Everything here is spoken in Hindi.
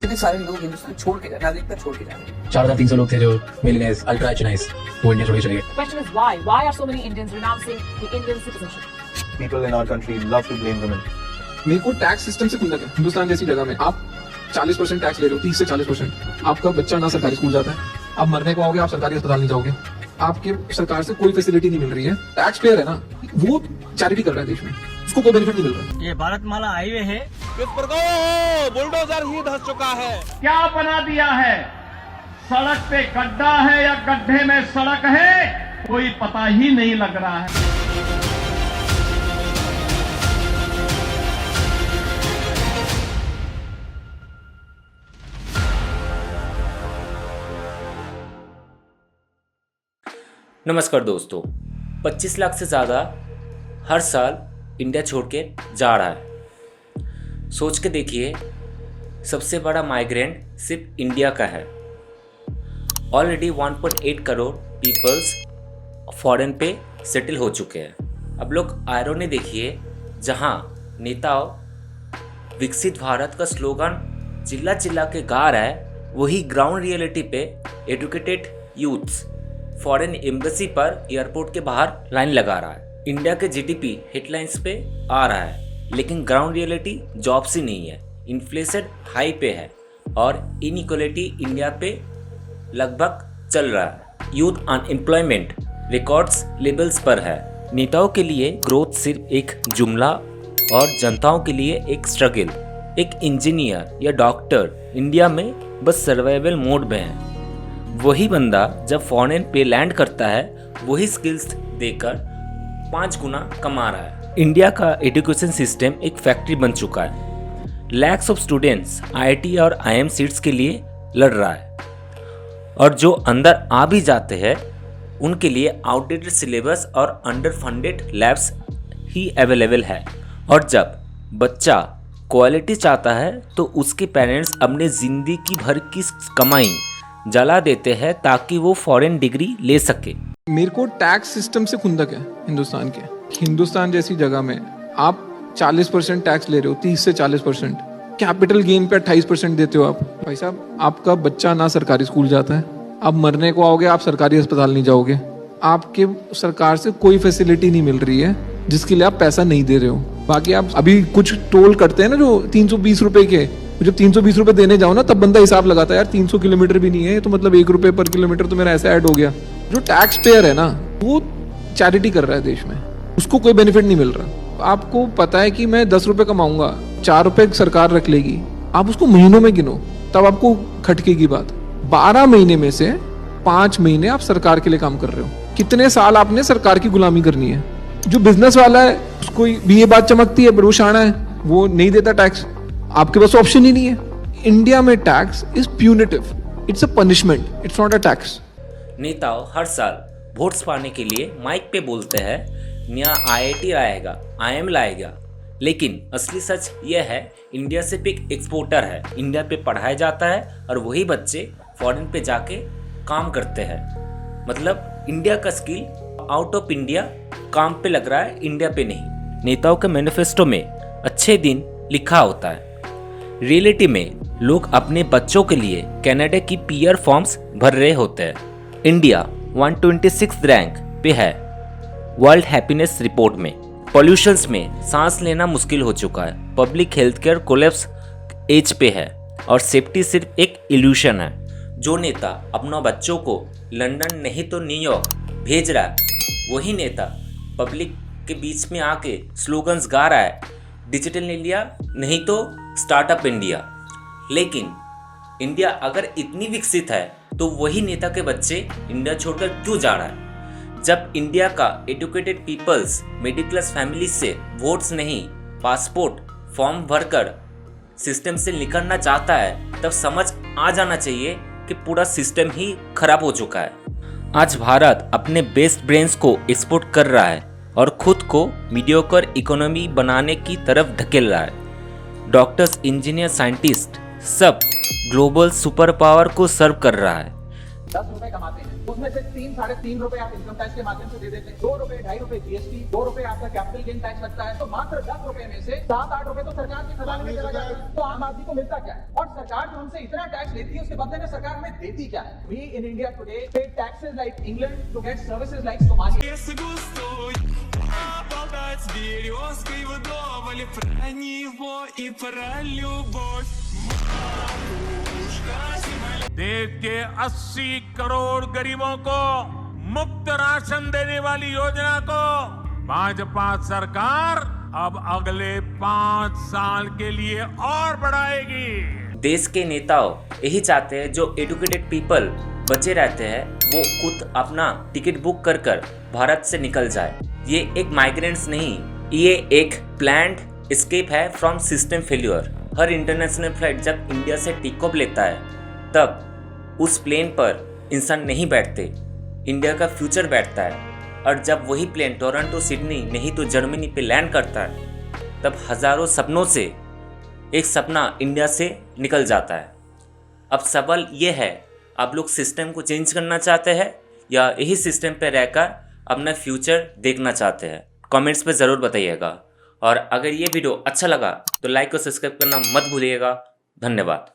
इतने सारे लोग हिंदुस्तान छोड़ के नागरिकता छोड़ के जा रहे हैं। 4,300 लोग थे जो मिलियनेयर्स अल्ट्रा रिच नाइस वो इंडिया छोड़ के चले गए। Question is why? Why are so many Indians renouncing the Indian citizenship? People in our country love to blame women. मेरे को टैक्स सिस्टम से खुंदक है। हिंदुस्तान जैसी जगह में आप 40% टैक्स ले रहे हो, 30 से 40%। आपका बच्चा ना सरकारी स्कूल जाता है, आप मरने को आओगे, आप सरकारी अस्पताल नहीं जाओगे, आपके सरकार से कोई फैसिलिटी नहीं मिल रही है। टैक्स पेयर है ना, वो चैरिटी कर रहा है देश में, उसको कोई बेनिफिट नहीं मिल रहा। ये भारतमाला हाईवे है, इस पर तो बुलडोजर ही धस चुका है। क्या बना दिया है? सड़क पे गड्ढा है या गड्ढे में सड़क है, कोई पता ही नहीं लग रहा है। नमस्कार दोस्तों, 25 लाख से ज़्यादा हर साल इंडिया छोड़ के जा रहा है। सोच के देखिए, सबसे बड़ा माइग्रेंट सिर्फ इंडिया का है। ऑलरेडी 1.8 करोड़ पीपल्स फॉरेन पे सेटल हो चुके हैं। अब लोग आयरनी देखिए, जहां नेताओं विकसित भारत का स्लोगन चिल्ला चिल्ला के गा रहा है, वही ग्राउंड रियलिटी पे एजुकेटेड यूथ्स फॉरेन एम्बेसी पर एयरपोर्ट के बाहर लाइन लगा रहा है। इंडिया के जीडीपी हेडलाइंस पे आ रहा है, लेकिन ग्राउंड रियलिटी जॉब्स ही नहीं है। इन्फ्लेशन हाई पे है और इनइक्वालिटी इंडिया पे लगभग चल रहा है। यूथ अनएम्प्लॉयमेंट रिकॉर्ड्स लेवल्स पर है। नेताओं के लिए ग्रोथ सिर्फ एक जुमला और जनताओं के लिए एक स्ट्रगल। एक इंजीनियर या डॉक्टर इंडिया में बस सर्वाइवल मोड में है। वही बंदा जब फॉरेन पे लैंड करता है, वही स्किल्स देकर 5 गुना कमा रहा है। इंडिया का एजुकेशन सिस्टम एक फैक्ट्री बन चुका है। लैक्स ऑफ स्टूडेंट्स आईआईटी और आईएम सीट्स के लिए लड़ रहा है, और जो अंदर आ भी जाते हैं उनके लिए आउटडेटेड सिलेबस और अंडर फंडेड लैब्स ही अवेलेबल है। और जब बच्चा क्वालिटी चाहता है तो उसके पेरेंट्स अपने ज़िंदगी भर की कमाई जला देते हैं ताकि वो फॉरेन डिग्री ले सके। मेरे को टैक्स सिस्टम से खुंदक है हिंदुस्तान के। हिंदुस्तान जैसी जगह में आप 40% टैक्स ले रहे हो, 30 से 40%। कैपिटल गेन पे 28% देते हो आप। भाई साहब, आपका बच्चा ना सरकारी स्कूल जाता है, आप मरने को आओगे, आप सरकारी अस्पताल नहीं जाओगे, आपके सरकार से कोई फैसिलिटी नहीं मिल रही है जिसके लिए आप पैसा नहीं दे रहे हो। बाकी आप अभी कुछ टोल करते हैं ना जो 320 रुपए के, जब 320 रुपए देने जाओ ना, तब बंदा हिसाब लगाता है, यार 300 किलोमीटर भी नहीं है तो मतलब 1 रुपए पर किलोमीटर तो मेरा ऐसा ऐड हो गया। जो टैक्स पेयर है ना, वो चैरिटी कर रहा है देश में, उसको कोई बेनिफिट नहीं मिल रहा। आपको पता है कि मैं 10 रुपए कमाऊंगा, 4 रुपए सरकार रख लेगी, आप उसको महीनों में गिनो, तब आपको खटकेगी बात। 12 महीने में से 5 महीने आप सरकार के लिए काम कर रहे हो। कितने साल आपने सरकार की गुलामी करनी है? जो बिजनेस वाला है उसको भी ये बात चमकती है, पर वो शाना है, वो नहीं देता टैक्स। आपके पास ऑप्शन ही नहीं है। इंडिया में tax is punitive, it's a punishment, it's not a tax. नेताओं हर साल वोट्स पाने के लिए माइक पे बोलते हैं नया आईआईटी लाएगा, आईएम लाएगा, लेकिन असली सच यह है इंडिया सिर्फ एक एक्सपोर्टर है। इंडिया पे पढ़ाया जाता है और वही बच्चे फॉरेन पे जाके काम करते हैं। मतलब इंडिया का स्किल आउट ऑफ इंडिया काम पे लग रहा है, इंडिया पे नहीं। नेताओं के मैनिफेस्टो में अच्छे दिन लिखा होता है, रियलिटी में लोग अपने बच्चों के लिए कनाडा की पीआर फॉर्म्स भर रहे होते हैं। इंडिया 126 रैंक पे है वर्ल्ड हैप्पीनेस रिपोर्ट में। पॉल्यूशंस में सांस लेना मुश्किल हो चुका है। Public health care collapse edge पे है और सेफ्टी सिर्फ एक इल्यूशन है। जो नेता अपना बच्चों को लंदन नहीं तो न्यूयॉर्क भेज रहा है, वही नेता पब्लिक के बीच में आके स्लोगन्स गा रहा है, डिजिटल इंडिया नहीं तो स्टार्टअप इंडिया। लेकिन इंडिया अगर इतनी विकसित है तो वही नेता के बच्चे इंडिया छोड़कर क्यों जा रहा है? जब इंडिया का educated peoples middle class family से वोट्स नहीं, पासपोर्ट फॉर्म भरकर सिस्टम से निकलना चाहता है, तब समझ आ जाना चाहिए कि पूरा सिस्टम ही खराब हो चुका है। आज भारत अपने बेस्ट ब्रेन्स को एक्सपोर्ट कर रहा है और खुद को मीडियोकर इकोनॉमी बनाने की तरफ धकेल रहा है। डॉक्टर्स, इंजीनियर, साइंटिस्ट सब ग्लोबल सुपर पावर को सर्व कर रहा है। ₹10 कमाते हैं, उसमें से 3-3.5 रुपए आप इनकम टैक्स के माध्यम से दे देते हैं, ₹2-2.5 जीएसटी, ₹2 आपका कैपिटल गेन टैक्स लगता है, तो मात्र ₹10 में से 7-8 रुपए तो सरकार के खजाने में चला जाता है। तो आम आदमी को मिलता क्या है? और सरकार जो हमसे इतना टैक्स लेती है उसके बदले में सरकार हमें देती क्या है? We in India today pay taxes like England to get services like Somalia. Березкой вдоволь про него и про любовь. देश के 80 करोड़ गरीबों को मुफ्त राशन देने वाली योजना को भाजपा सरकार अब अगले 5 साल के लिए और बढ़ाएगी। देश के नेताओं यही चाहते हैं जो एजुकेटेड पीपल बचे रहते हैं वो खुद अपना टिकट बुक कर भारत से निकल जाए। ये एक माइग्रेंट्स नहीं, ये एक प्लान्ड एस्केप है from system failure. Her international flight जब इंडिया से टेक ऑफ लेता है तब उस प्लेन पर इंसान नहीं बैठते, इंडिया का फ्यूचर बैठता है। और जब वही प्लेन टोरंटो, सिडनी नहीं तो जर्मनी पे लैंड करता है तब हज़ारों सपनों से एक सपना इंडिया से निकल जाता है। अब सवाल ये है, आप लोग सिस्टम को चेंज करना चाहते हैं या यही सिस्टम पे रहकर अपना फ्यूचर देखना चाहते हैं? कमेंट्स पे ज़रूर बताइएगा। और अगर ये वीडियो अच्छा लगा तो लाइक और सब्सक्राइब करना मत भूलिएगा। धन्यवाद।